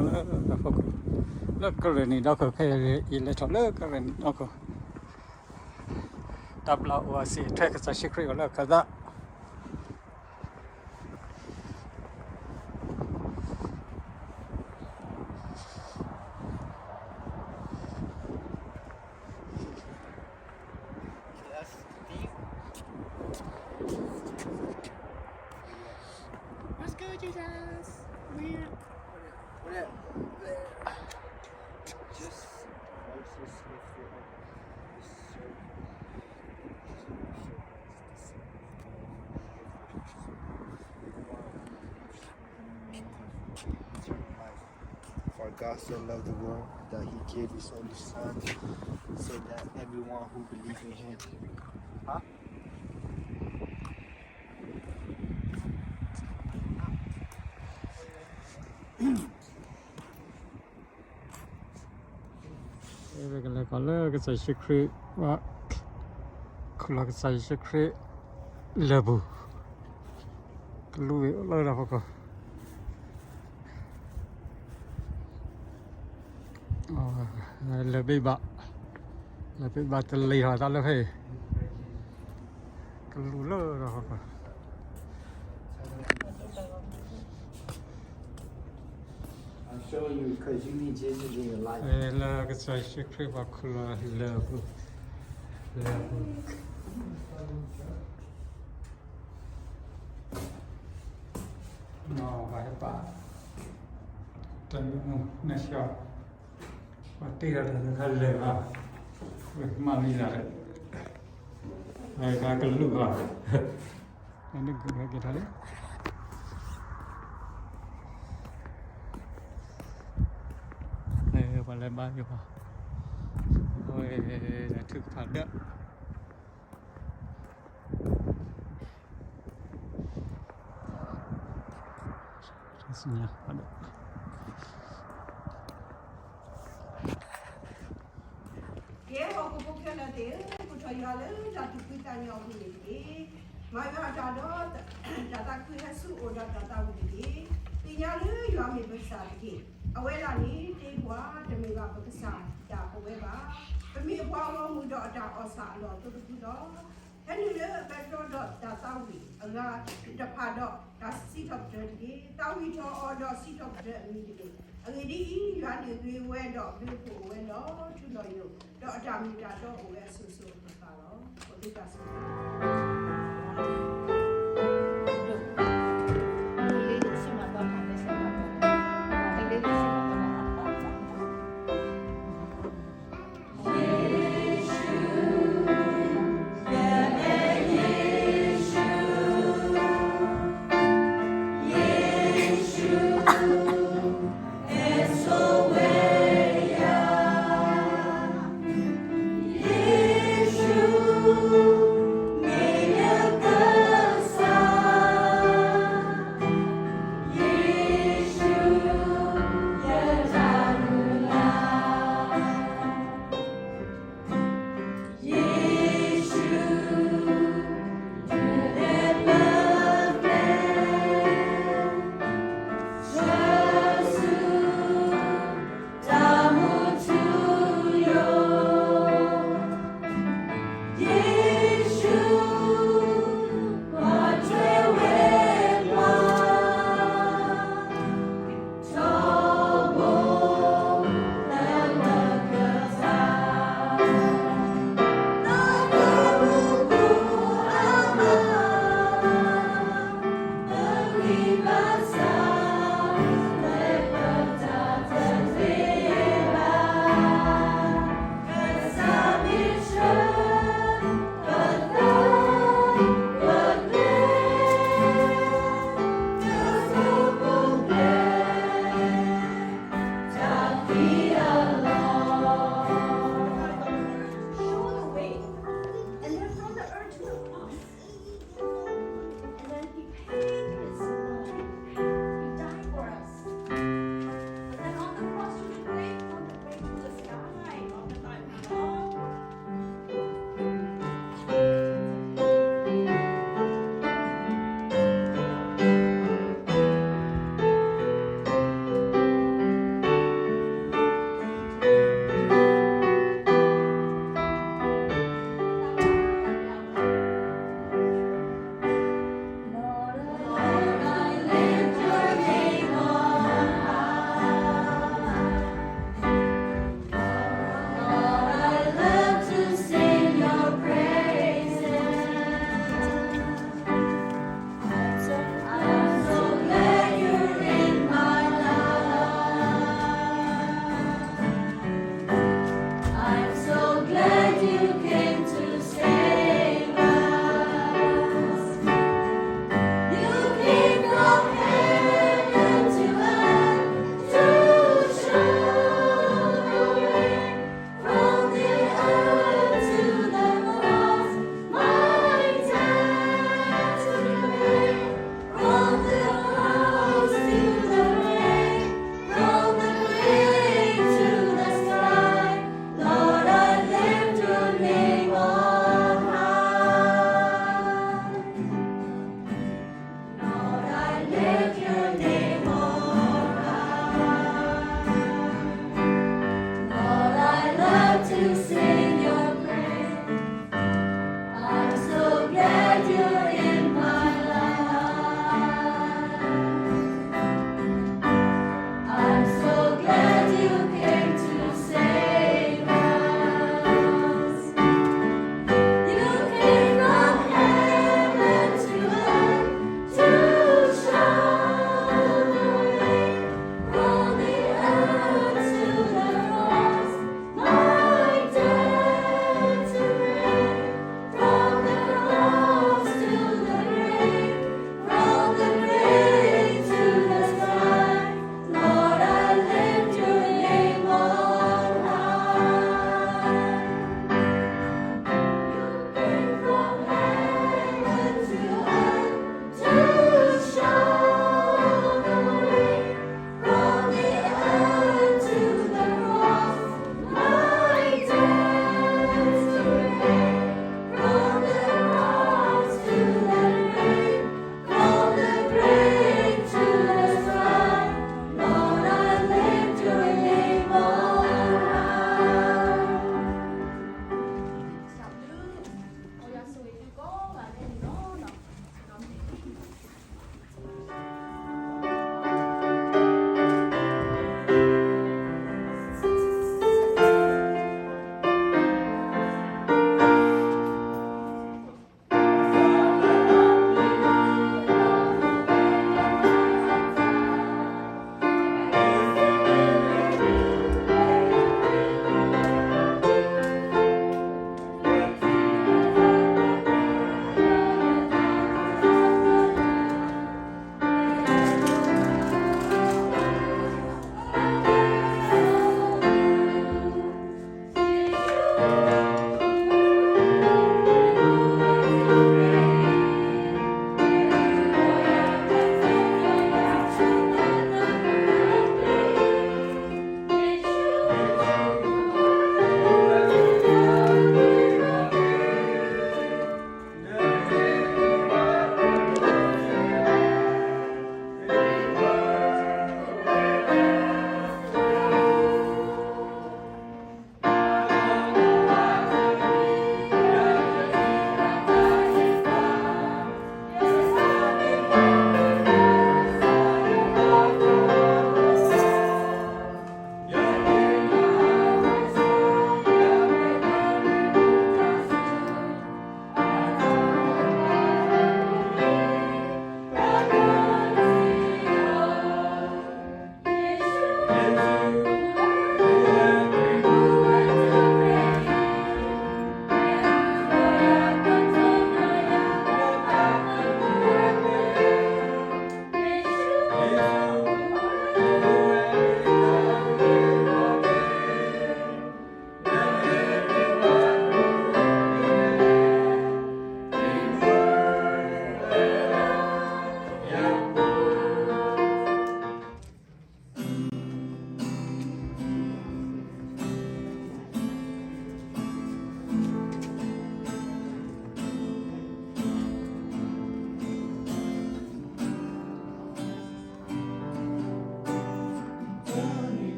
le la foco le che ni da che il le che ni da che tabla o si tre che sa shikri le che da Let's go, Jesus. We're Just Moses lifted up his For God so loved the world that he gave his only son, so that everyone who believes in him. Huh? le che le che sa shikri wa kula che sa shikri le bu lui le la foco le beba te li ha ta le phe lu le la foco I'm showing you because you need Jesus in your life. le che sa shikri wa kula le bu no vai pa tan na sha pa tira le le va ma li la ai ka lu va ne ke ta le và lại bao nhiêu rồi là thực phản đậm rất nhiều phản đậm Ye ho ko ko na de ko cho ya le ja tu ku ta nya hu ni de ma ya ja do ja ta ku ha su o ja ta hu ni de ti nya le ya mi ba sa de a we la ni de bwa de me ba ba sa da ko we ba pe mi bwa lo mu do da o sa lo tu tu do he ni le ba do do da ta wi a ga da pa do da si top de de ta wi cho o do si top de mi de anh đi ra đi về quê đó về phố quê đó chú nói nhiều đó làm gì ra đó quê sửa sửa tất cả đó có đi cả sửa Yeshua.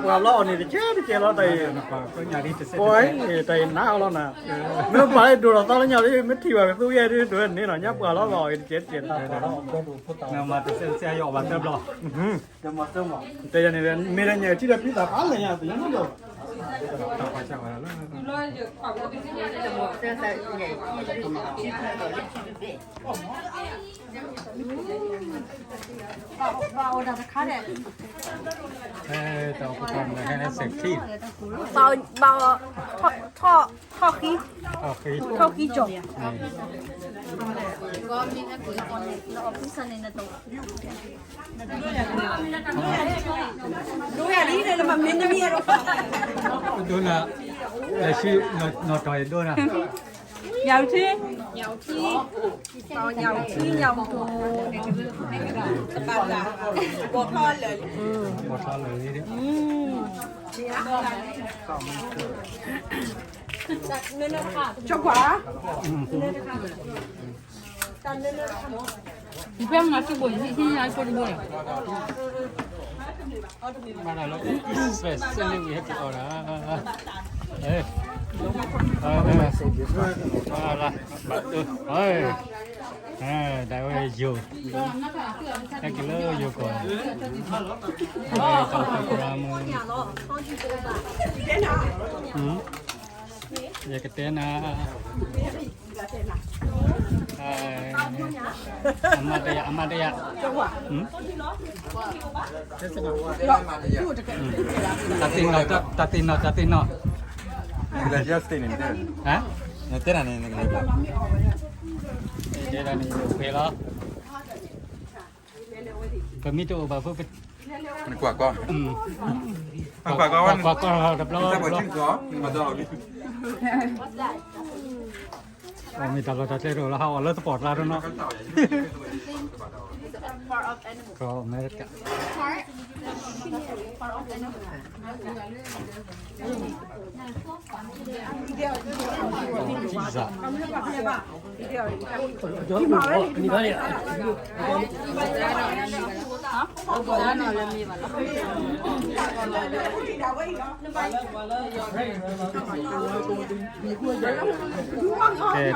ปลาล้อนี่เจ๊ล้อได้ก็อย่างนี้จะเสร็จโอ้ยแต่หน้าล้อน่ะเมื่อไปดูเราตอนนี้อย่างนี้ไม่ที่แบบตู้เย็นที่ดูนี่หน่อยยับปลาล้อลอยเจ๊เนามาจะเสียยอบันเต็มล้อแต่อย่างนี้ไม่ได้เนี่ยที่เราพิจารณาอะไรเนี่ยยังไม่รู้ต่อไปจะอะไรต่อไปทำให้เสร็จที่เบาท่อขี้ โอเค ท่อขี้จบ ก็มีนักกุยคนเราออฟฟิศในนั้นตัว ดูอย่างนี้เลยมันไม่มีอะไร ดูนะแล้วชื่อนอตอยดูนะ ยาวที่เอายาวที่ยาวตัว สบายละบวกทอดเลย หมดแล้วเลยนี่ ชอบกว่า 你不要拿去滚，现在拿去滚。 มาแล้วสเปซเส้นเรื่องนี้ให้ติดออกนะเฮ้ยมาละบัดดูเฮ้ยได้ไว้อยู่ให้กินเลยอยู่ก่อนต้องไปกรามืออยากเต้นนะอามาเดียtatin no Bila Justin ini. ha Nanti nanti nanti. dia dah ni pela kami tu ba fu Ini kuat kau. kuat dah belum Kita buat cingko, ada lagi. kami tak ada cero lah awal tu sport lah tu no ko Amerika Pizza. Okay,